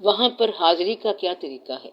وہاں پر حاضری کا کیا طریقہ ہے؟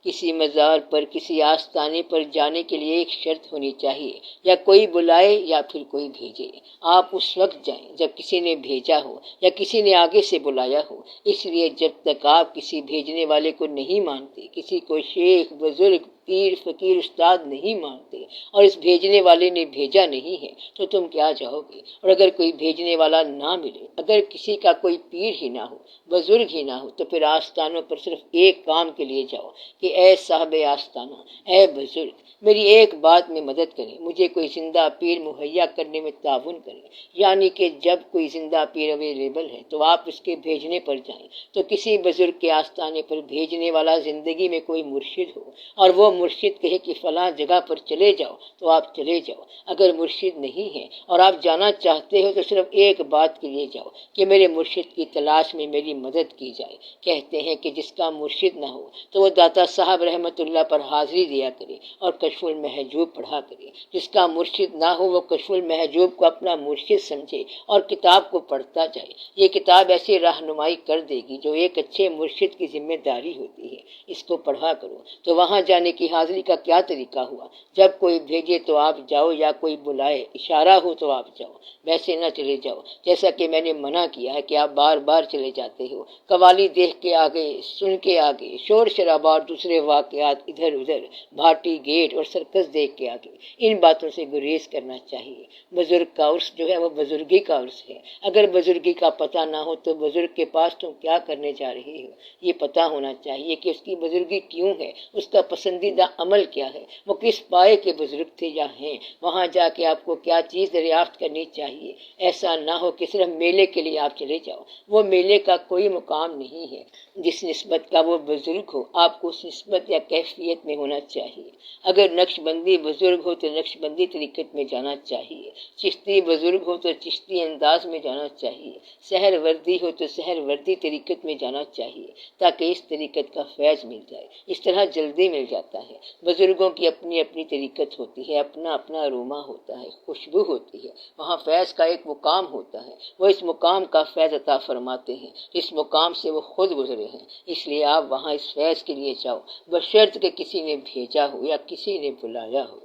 کسی مزار پر، کسی آستانے پر جانے کے لیے ایک شرط ہونی چاہیے، یا کوئی بلائے یا پھر کوئی بھیجے۔ آپ اس وقت جائیں جب کسی نے بھیجا ہو یا کسی نے آگے سے بلایا ہو۔ اس لیے جب تک آپ کسی بھیجنے والے کو نہیں مانتے، کسی کو شیخ، بزرگ، پیر، فقیر، استاد نہیں مانتے، اور اس بھیجنے والے نے بھیجا نہیں ہے، تو تم کیا جاؤ گے؟ اور اگر کوئی بھیجنے والا نہ ملے، اگر کسی کا کوئی پیر ہی نہ ہو، بزرگ ہی نہ ہو، تو پھر آستانوں پر صرف ایک کام کے لیے جاؤ کہ اے صاحب آستانہ، اے بزرگ، میری ایک بات میں مدد کریں، مجھے کوئی زندہ پیر مہیا کرنے میں تعاون کریں۔ یعنی کہ جب کوئی زندہ پیر اویلیبل ہے تو آپ اس کے بھیجنے پر جائیں۔ تو کسی بزرگ کے آستانے پر بھیجنے والا زندگی میں کوئی مرشد ہو، اور وہ مرشد کہے کہ فلاں جگہ پر چلے جاؤ، تو آپ چلے جاؤ۔ اگر مرشد نہیں ہے اور آپ جانا چاہتے ہو تو صرف ایک بات کے لیے جاؤ کہ میرے مرشد کی تلاش میں میری مدد کی جائے۔ کہتے ہیں کہ جس کا مرشد نہ ہو تو وہ داتا صاحب رحمۃ اللہ پر حاضری دیا کرے اور کشف المحجوب پڑھا کرے۔ جس کا مرشد نہ ہو وہ کشف المحجوب کو اپنا مرشد سمجھے اور کتاب کو پڑھتا جائے۔ یہ کتاب ایسی رہنمائی کر دے گی جو ایک اچھے مرشد کی ذمہ داری ہوتی ہے۔ اس کو پڑھا کرو۔ تو وہاں جانے کی حاضری کا کیا طریقہ ہوا؟ جب کوئی بھیجے تو آپ جاؤ، یا کوئی بلائے، اشارہ ہو تو آپ جاؤ، ویسے نہ چلے جاؤ جیسا کہ میں نے منع کیا ہے کہ آپ بار بار چلے جاتے ہو۔ قوالی دیکھ کے آگے، سن کے آگے، شور شرابہ اور دوسرے واقعات ادھر ادھر، بھاٹی گیٹ اور سرکس دیکھ کے آگے، ان باتوں سے گریز کرنا چاہیے۔ بزرگ کا عرس جو ہے وہ بزرگی کا عرس ہے۔ اگر بزرگی کا پتہ نہ ہو تو بزرگ کے پاس تم کیا کرنے جا رہے ہو؟ یہ پتہ ہونا چاہیے کہ اس کی بزرگی کیوں ہے، اس کا پسندیدہ عمل کیا ہے، وہ کس پائے کے بزرگ تھے یا ہیں، وہاں جا کے آپ کو کیا چیز دریافت کرنی چاہیے۔ ایسا نہ ہو کہ صرف میلے کے لیے آپ چلے جاؤ، وہ میلے کا کوئی مقام نہیں ہے۔ جس نسبت کا وہ بزرگ ہو، آپ کو اس نسبت یا کیفیت میں ہونا چاہیے۔ اگر نقش بندی بزرگ ہو تو نقش بندی طریقت میں جانا چاہیے، چشتی بزرگ ہو تو چشتی انداز میں جانا چاہیے، سحر وردی ہو تو سحر وردی طریقت میں جانا چاہیے، تاکہ اس طریقت کا فیض مل جائے۔ اس طرح جلدی مل جاتا ہے۔ بزرگوں کی اپنی اپنی طریقت ہوتی ہے، اپنا اپنا اروما ہوتا ہے، خوشبو ہوتی ہے، وہاں فیض کا ایک مقام ہوتا ہے، وہ اس مقام کا فیض عطا فرماتے ہیں، اس مقام سے وہ خود گزرے ہیں۔ اس لیے آپ وہاں اس فیض کے لیے جاؤ، بشرط کہ کسی نے بھیجا ہو یا کسی نے بلایا ہو۔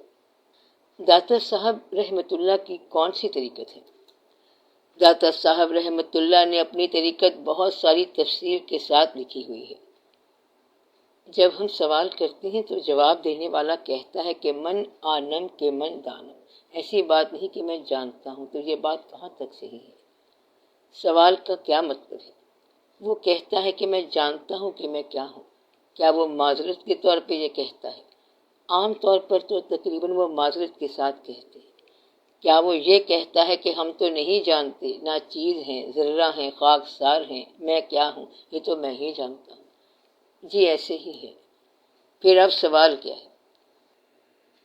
داتا صاحب رحمۃ اللہ کی کون سی طریقت ہے؟ داتا صاحب رحمۃ اللہ نے اپنی طریقت بہت ساری تفسیر کے ساتھ لکھی ہوئی ہے۔ جب ہم سوال کرتے ہیں تو جواب دینے والا کہتا ہے کہ من آنم کے من دانم۔ ایسی بات نہیں کہ میں جانتا ہوں، تو یہ بات کہاں تک صحیح ہے؟ سوال کا کیا مطلب ہے؟ وہ کہتا ہے کہ میں جانتا ہوں کہ میں کیا ہوں۔ کیا وہ معذرت کے طور پہ یہ کہتا ہے؟ عام طور پر تو تقریباً وہ معذرت کے ساتھ کہتے ہیں۔ کیا وہ یہ کہتا ہے کہ ہم تو نہیں جانتے، نہ چیز ہیں، ذرہ ہیں، خاکسار ہیں، میں کیا ہوں، یہ تو میں ہی جانتا ہوں؟ جی ایسے ہی ہے۔ پھر اب سوال کیا ہے؟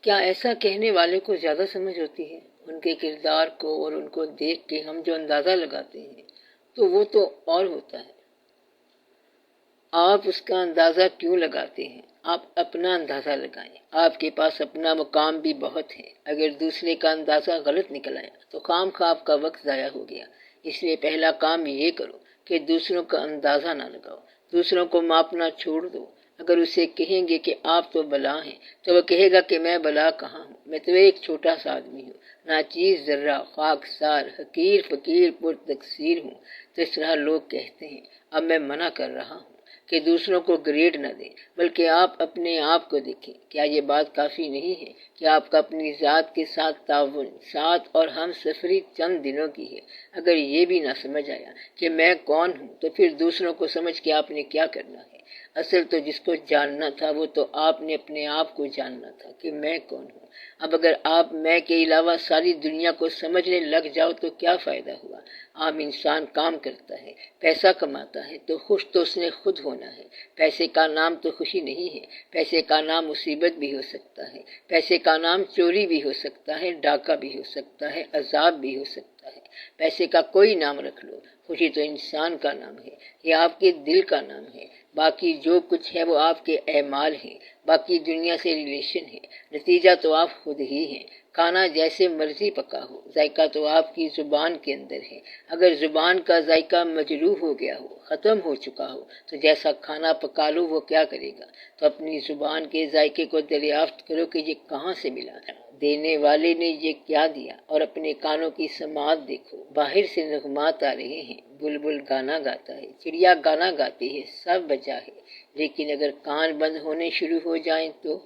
کیا ایسا کہنے والے کو زیادہ سمجھ ہوتی ہے؟ ان کے کردار کو اور ان کو دیکھ کے ہم جو اندازہ لگاتے ہیں تو وہ تو اور ہوتا ہے۔ آپ اس کا اندازہ کیوں لگاتے ہیں؟ آپ اپنا اندازہ لگائیں۔ آپ کے پاس اپنا مقام بھی بہت ہے۔ اگر دوسرے کا اندازہ غلط نکل آیا تو خام خواہ آپ کا وقت ضائع ہو گیا۔ اس لیے پہلا کام یہ کرو کہ دوسروں کا اندازہ نہ لگاؤ، دوسروں کو ماپنا چھوڑ دو۔ اگر اسے کہیں گے کہ آپ تو بلا ہیں تو وہ کہے گا کہ میں بلا کہاں ہوں، میں تو ایک چھوٹا سا آدمی ہوں، ناچیز ذرہ، خاکسار، حقیر فقیر پر تقصیر ہوں۔ تو اس طرح لوگ کہتے ہیں۔ اب میں منع کر رہا ہوں کہ دوسروں کو گریڈ نہ دیں، بلکہ آپ اپنے آپ کو دیکھیں۔ کیا یہ بات کافی نہیں ہے کہ آپ کا اپنی ذات کے ساتھ تعاون، ساتھ اور ہم سفری چند دنوں کی ہے؟ اگر یہ بھی نہ سمجھ آیا کہ میں کون ہوں تو پھر دوسروں کو سمجھ کے آپ نے کیا کرنا ہے؟ اصل تو جس کو جاننا تھا وہ تو آپ نے اپنے آپ کو جاننا تھا کہ میں کون ہوں۔ اب اگر آپ میں کے علاوہ ساری دنیا کو سمجھنے لگ جاؤ تو کیا فائدہ ہوا؟ عام انسان کام کرتا ہے، پیسہ کماتا ہے تو خوش تو اس نے خود ہونا ہے۔ پیسے کا نام تو خوشی نہیں ہے، پیسے کا نام مصیبت بھی ہو سکتا ہے، پیسے کا نام چوری بھی ہو سکتا ہے، ڈاکہ بھی ہو سکتا ہے، عذاب بھی ہو سکتا ہے۔ پیسے کا کوئی نام رکھ لو، خوشی تو انسان کا نام ہے، یہ آپ کے دل کا نام ہے۔ باقی جو کچھ ہے وہ آپ کے اعمال ہیں، باقی دنیا سے ریلیشن ہے، نتیجہ تو آپ خود ہی ہیں۔ کھانا جیسے مرضی پکا ہو، ذائقہ تو آپ کی زبان کے اندر ہے۔ اگر زبان کا ذائقہ مجروح ہو گیا ہو، ختم ہو چکا ہو، تو جیسا کھانا پکا لو وہ کیا کرے گا؟ تو اپنی زبان کے ذائقے کو دریافت کرو کہ یہ کہاں سے ملا، دینے والے نے یہ کیا دیا، اور اپنے کانوں کی سماعت دیکھو۔ باہر سے نغمات آ رہے ہیں، بلبل گانا گاتا ہے، چڑیا گانا گاتی ہے، سب بجا ہے، لیکن اگر کان بند ہونے شروع ہو جائیں تو؟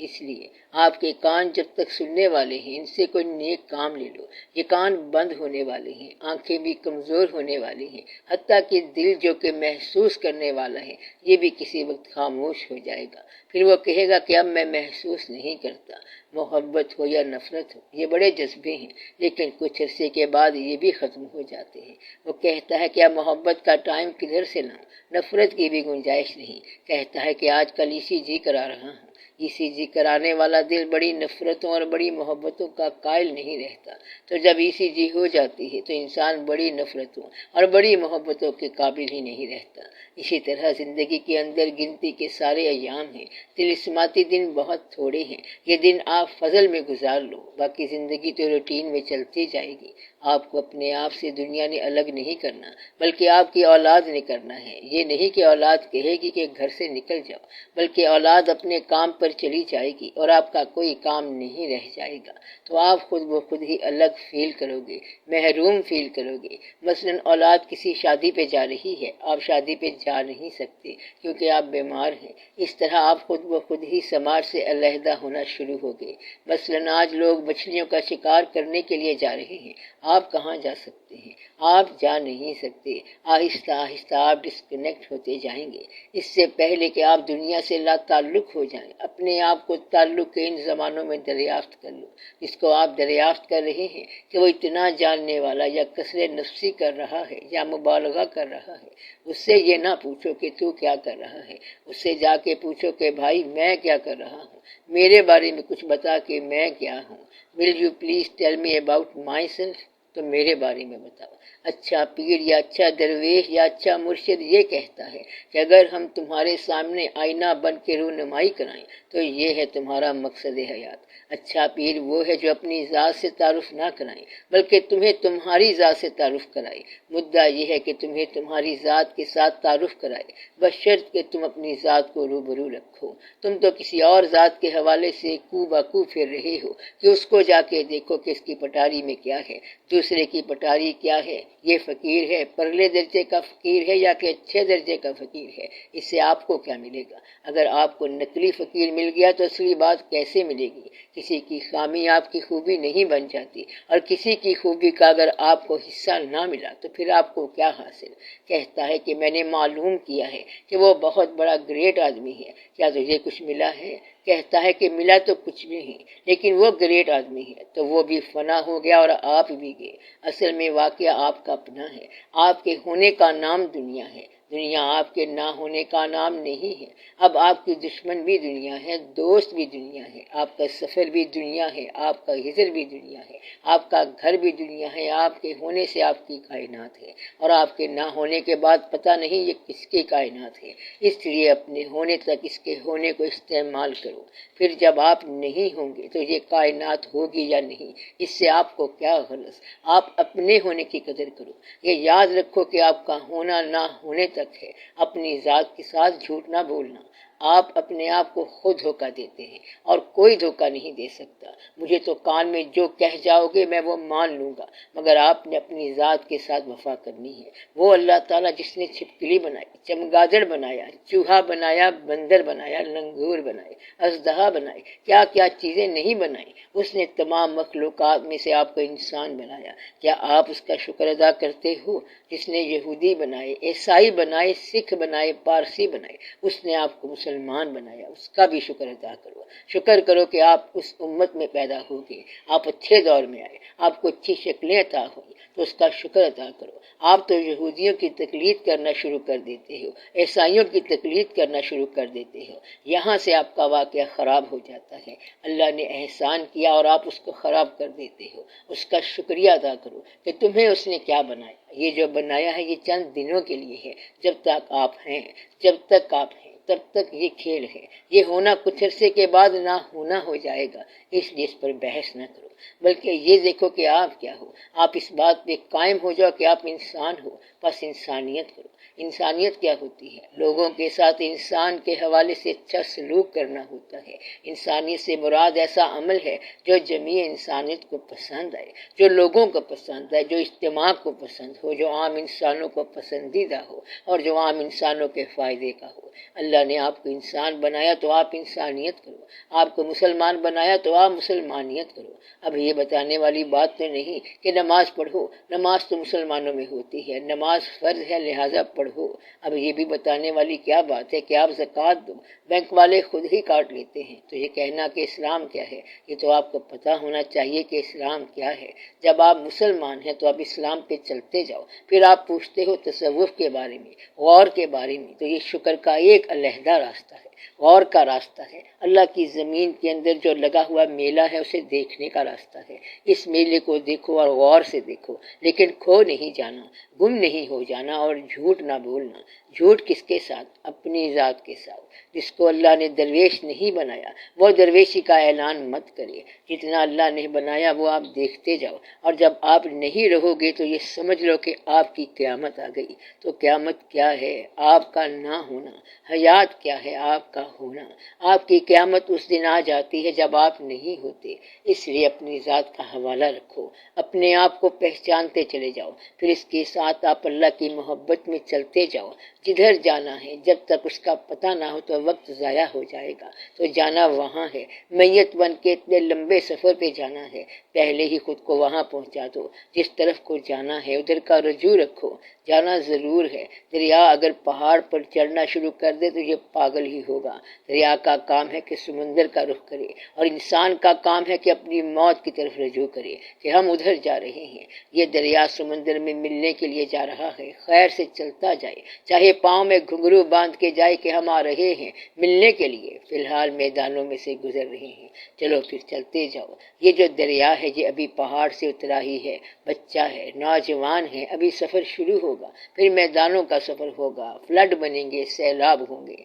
اس لیے آپ کے کان جب تک سننے والے ہیں، ان سے کوئی نیک کام لے لو۔ یہ کان بند ہونے والے ہیں، آنکھیں بھی کمزور ہونے والی ہیں، حتیٰ کہ دل جو کہ محسوس کرنے والا ہے یہ بھی کسی وقت خاموش ہو جائے گا۔ پھر وہ کہے گا کہ اب میں محسوس نہیں کرتا۔ محبت ہو یا نفرت ہو، یہ بڑے جذبے ہیں، لیکن کچھ عرصے کے بعد یہ بھی ختم ہو جاتے ہیں۔ وہ کہتا ہے کہ اب محبت کا ٹائم کدھر سے لاؤں، نفرت کی بھی گنجائش نہیں۔ کہتا ہے کہ آج کل ECG کرا رہا ہوں۔ ECG کرانے والا دل بڑی نفرتوں اور بڑی محبتوں کا قائل نہیں رہتا۔ تو جب ECG ہو جاتی ہے تو انسان بڑی نفرتوں اور بڑی محبتوں کے قابل ہی نہیں رہتا۔ اسی طرح زندگی کے اندر گنتی کے سارے ایام ہیں، طلسماتی دن بہت تھوڑے ہیں۔ یہ دن آپ فضل میں گزار لو، باقی زندگی تو روٹین میں چلتی جائے گی۔ آپ کو اپنے آپ سے دنیا نے الگ نہیں کرنا، بلکہ آپ کی اولاد نے کرنا ہے۔ یہ نہیں کہ اولاد کہے گی کہ گھر سے نکل جاؤ، بلکہ اولاد اپنے کام پر چلی جائے گی اور آپ کا کوئی کام نہیں رہ جائے گا۔ تو آپ خود بخود ہی الگ فیل کرو گے، محروم فیل کرو گے۔ مثلاً اولاد کسی شادی پہ جا رہی ہے، آپ شادی پہ جا نہیں سکتے کیونکہ آپ بیمار ہیں۔ اس طرح آپ خود بخود ہی سماج سے علیحدہ ہونا شروع ہو گئے۔ مثلاً آج لوگ مچھلیوں کا شکار کرنے کے لیے جا رہے ہیں، آپ کہاں جا سکتے ہیں؟ آپ جا نہیں سکتے۔ آہستہ آہستہ آپ ڈسکنیکٹ ہوتے جائیں گے۔ اس سے پہلے کہ آپ دنیا سے لا تعلق ہو جائیں، اپنے آپ کو تعلق کے ان زمانوں میں دریافت کر لو، جس کو آپ دریافت کر رہے ہیں کہ وہ اتنا جاننے والا یا کثر نفسی کر رہا ہے یا مبالغہ کر رہا ہے۔ اس سے یہ نہ پوچھو کہ تو کیا کر رہا ہے، اس سے جا کے پوچھو کہ بھائی میں کیا کر رہا ہوں، میرے بارے میں کچھ بتا کہ میں کیا ہوں۔ Will you please tell me about myself؟ تو میرے بارے میں بتاؤ۔ اچھا پیر یا اچھا درویش یا اچھا مرشد یہ کہتا ہے کہ اگر ہم تمہارے سامنے آئینہ بن کے رونمائی کرائیں تو یہ ہے تمہارا مقصد حیات۔ اچھا پیر وہ ہے جو اپنی ذات سے تعارف نہ کرائیں بلکہ تمہیں تمہاری ذات سے تعارف کرائے۔ مدعا یہ ہے کہ تمہیں تمہاری ذات کے ساتھ تعارف کرائے، بشرط کہ تم اپنی ذات کو روبرو رکھو۔ تم تو کسی اور ذات کے حوالے سے کو باکو پھر رہے ہو کہ اس کو جا کے دیکھو کہ اس کی پٹاری میں کیا ہے، دوسرے کی پٹاری کیا ہے، یہ فقیر ہے، پرلے درجے کا فقیر ہے یا کہ اچھے درجے کا فقیر ہے۔ اس سے آپ کو کیا ملے گا؟ اگر آپ کو نقلی فقیر مل گیا تو اصلی بات کیسے ملے گی؟ کسی کی خامی آپ کی خوبی نہیں بن جاتی، اور کسی کی خوبی کا اگر آپ کو حصہ نہ ملا تو پھر آپ کو کیا حاصل؟ کہتا ہے کہ میں نے معلوم کیا ہے کہ وہ بہت بڑا گریٹ آدمی ہے، کیا تجھے کچھ ملا ہے؟ کہتا ہے کہ ملا تو کچھ بھی نہیں، لیکن وہ گریٹ آدمی ہے تو وہ بھی فنا ہو گیا اور آپ بھی گئے۔ اصل میں واقعہ آپ کا اپنا ہے، آپ کے ہونے کا نام دنیا ہے، دنیا آپ کے نہ ہونے کا نام نہیں ہے۔ اب آپ کی دشمن بھی دنیا ہے، دوست بھی دنیا ہے، آپ کا سفر بھی دنیا ہے، آپ کا ہجر بھی دنیا ہے، آپ کا گھر بھی دنیا ہے، آپ کے ہونے سے آپ کی کائنات ہے، اور آپ کے نہ ہونے کے بعد پتہ نہیں یہ کس کی کائنات ہے۔ اس لیے اپنے ہونے تک اس کے ہونے کو استعمال کرو، پھر جب آپ نہیں ہوں گے تو یہ کائنات ہوگی یا نہیں، اس سے آپ کو کیا غرض؟ آپ اپنے ہونے کی قدر کرو۔ یہ یاد رکھو کہ آپ کا ہونا نہ ہونے تک ہے، اپنی ذات کے ساتھ جھوٹ نہ بولنا۔ آپ اپنے آپ کو خود دھوکہ دیتے ہیں اور کوئی دھوکہ نہیں دے سکتا۔ مجھے تو کان میں جو کہہ جاؤ گے میں وہ مان لوں گا، مگر آپ نے اپنی ذات کے ساتھ وفا کرنی ہے۔ وہ اللہ تعالیٰ جس نے چھپکلی بنائی، چمگادڑ بنایا، چوہا بنایا، بندر بنایا، لنگور بنائے، اژدہا بنائے، کیا کیا چیزیں نہیں بنائی، اس نے تمام مخلوقات میں سے آپ کو انسان بنایا۔ کیا آپ اس کا شکر ادا کرتے ہو؟ جس نے یہودی بنائے، عیسائی بنائے، سکھ بنائے، پارسی بنائے، اس نے آپ کو مسلمان بنایا، اس کا بھی شکر ادا کرو۔ شکر کرو کہ آپ اس امت میں پیدا ہو گئے، آپ اچھے دور میں آئے، آپ کو اچھی شکلیں عطا ہوئی، تو اس کا شکر ادا کرو۔ آپ تو یہودیوں کی تقلید کرنا شروع کر دیتے ہو، عیسائیوں کی تقلید کرنا شروع کر دیتے ہو، یہاں سے آپ کا واقعہ خراب ہو جاتا ہے۔ اللہ نے احسان کیا اور آپ اس کو خراب کر دیتے ہو۔ اس کا شکریہ ادا کرو کہ تمہیں اس نے کیا بنایا۔ یہ جو بنایا ہے یہ چند دنوں کے لیے ہے، جب تک آپ ہیں، جب تک آپ ہیں تب تک یہ کھیل ہے، یہ ہونا کچھ عرصے کے بعد نہ ہونا ہو جائے گا، اس لیے اس پر بحث نہ کرو۔ بلکہ یہ دیکھو کہ آپ کیا ہو۔ آپ اس بات پہ قائم ہو جاؤ کہ آپ انسان ہو، بس انسانیت کرو۔ انسانیت کیا ہوتی ہے؟ لوگوں کے ساتھ انسان کے حوالے سے اچھا سلوک کرنا ہوتا ہے۔ انسانیت سے مراد ایسا عمل ہے جو جمیع انسانیت کو پسند آئے، جو لوگوں کو پسند آئے، جو اجتماع کو پسند ہو، جو عام انسانوں کو پسندیدہ ہو اور جو عام انسانوں کے فائدے کا ہو۔ اللہ نے آپ کو انسان بنایا تو آپ انسانیت کرو، آپ کو مسلمان بنایا تو آپ مسلمانیت کرو۔ اب یہ بتانے والی بات تو نہیں کہ نماز پڑھو، نماز تو مسلمانوں میں ہوتی ہے، نماز فرض ہے لہٰذا پڑھو۔ اب یہ بھی بتانے والی کیا بات ہے کہ آپ زکوٰۃ دو، بینک والے خود ہی کاٹ لیتے ہیں، تو یہ کہنا کہ اسلام کیا ہے؟ یہ تو آپ کو پتہ ہونا چاہیے کہ اسلام کیا ہے۔ جب آپ مسلمان ہیں تو آپ اسلام پہ چلتے جاؤ، پھر آپ پوچھتے ہو تصوف کے بارے میں، غور کے بارے میں، تو یہ شکر کا ایک علیحدہ راستہ ہے، غور کا راستہ ہے۔ اللہ کی زمین کے اندر جو لگا ہوا میلہ ہے اسے دیکھنے کا راستہ ہے۔ اس میلے کو دیکھو اور غور سے دیکھو، لیکن کھو نہیں جانا، گم نہیں ہو جانا اور جھوٹ نہ بولنا۔ جھوٹ کس کے ساتھ؟ اپنی ذات کے ساتھ۔ جس کو اللہ نے درویش نہیں بنایا وہ درویشی کا اعلان مت کرے۔ جتنا اللہ نے بنایا وہ آپ دیکھتے جاؤ، اور جب آپ نہیں رہو گے تو یہ سمجھ لو کہ آپ کی قیامت آ گئی۔ تو قیامت کیا ہے؟ آپ کا نہ ہونا۔ حیات کیا ہے؟ آپ کا ہونا۔ آپ کی قیامت اس دن آ جاتی ہے جب آپ نہیں ہوتے۔ اس لیے اپنی ذات کا حوالہ رکھو، اپنے آپ کو پہچانتے چلے جاؤ، پھر اس کے ساتھ آپ اللہ کی محبت میں چلتے جاؤ۔ جدھر جانا ہے جب تک اس کا پتہ نہ ہو تو وقت ضائع ہو جائے گا، تو جانا وہاں ہے۔ میت بن کے اتنے لمبے سفر پہ جانا ہے، پہلے ہی خود کو وہاں پہنچا دو۔ جس طرف کو جانا ہے ادھر کا رجوع رکھو، جانا ضرور ہے۔ دریا اگر پہاڑ پر چڑھنا شروع کر دے تو یہ پاگل ہی ہوگا۔ دریا کا کام ہے کہ سمندر کا رخ کرے، اور انسان کا کام ہے کہ اپنی موت کی طرف رجوع کرے کہ ہم ادھر جا رہے ہیں۔ یہ دریا سمندر میں ملنے کے لیے جا رہا ہے، خیر سے چلتا جائے، چاہے پاؤں میں گھنگرو باندھ کے جائے کہ ہم آ رہے ہیں ملنے کے لیے، فی الحال میدانوں میں سے گزر رہے ہیں۔ چلو پھر چلتے جاؤ۔ یہ جو دریا ہے یہ ابھی پہاڑ سے اترا ہی ہے، بچہ ہے، نوجوان ہے، ابھی سفر شروع ہوگا، پھر میدانوں کا سفر ہوگا، فلڈ بنیں گے، سیلاب ہوں گے۔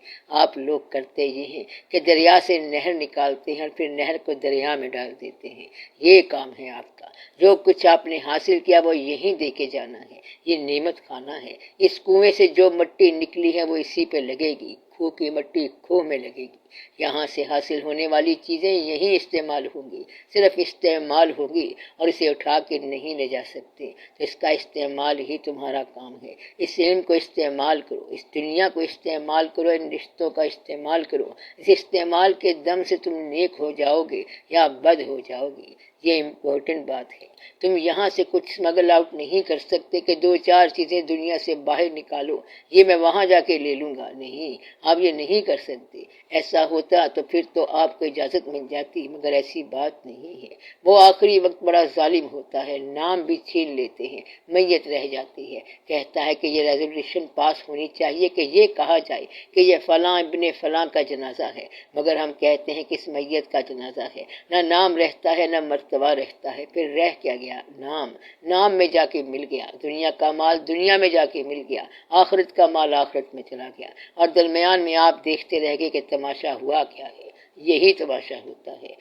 آپ لوگ کرتے یہ ہیں کہ دریا سے نہر نکالتے ہیں اور پھر نہر کو دریا میں ڈال دیتے ہیں۔ یہ کام ہے آپ کا۔ جو کچھ آپ نے حاصل کیا وہ یہیں دے کے جانا ہے، یہ نعمت کھانا ہے۔ اس کنویں سے جو مٹی نکلی ہے وہ اسی پہ لگے گی، کھو کی مٹی کھو میں لگے گی۔ یہاں سے حاصل ہونے والی چیزیں یہیں استعمال ہوں گی، صرف استعمال ہوگی اور اسے اٹھا کے نہیں لے جا سکتے، تو اس کا استعمال ہی تمہارا کام ہے۔ اس علم کو استعمال کرو، اس دنیا کو استعمال کرو، ان رشتوں کا استعمال کرو۔ اس استعمال کے دم سے تم نیک ہو جاؤ گے یا بد ہو جاؤ گی، یہ امپورٹنٹ بات ہے۔ تم یہاں سے کچھ اسمگل آؤٹ نہیں کر سکتے کہ دو چار چیزیں دنیا سے باہر نکالو، یہ میں وہاں جا کے لے لوں گا، نہیں، آپ یہ نہیں کر سکتے۔ ایسا ہوتا تو پھر تو آپ کو اجازت مل جاتی، مگر ایسی بات نہیں ہے۔ وہ آخری وقت بڑا ظالم ہوتا ہے، نام بھی چھین لیتے ہیں، میت رہ جاتی ہے۔ کہتا ہے کہ یہ ریزولوشن پاس ہونی چاہیے کہ یہ کہا جائے کہ یہ فلاں ابن فلاں کا جنازہ ہے، مگر ہم کہتے ہیں کہ اس میت کا جنازہ ہے۔ نہ نام رہتا ہے نہ مرتبہ رہتا ہے، پھر رہ کیا گیا؟ نام میں جا کے مل گیا، دنیا کا مال دنیا میں جا کے مل گیا، آخرت کا مال آخرت میں چلا گیا، اور درمیان میں آپ دیکھتے رہ گئے کہ تماشا ہوا کیا ہے۔ یہی تماشا ہوتا ہے۔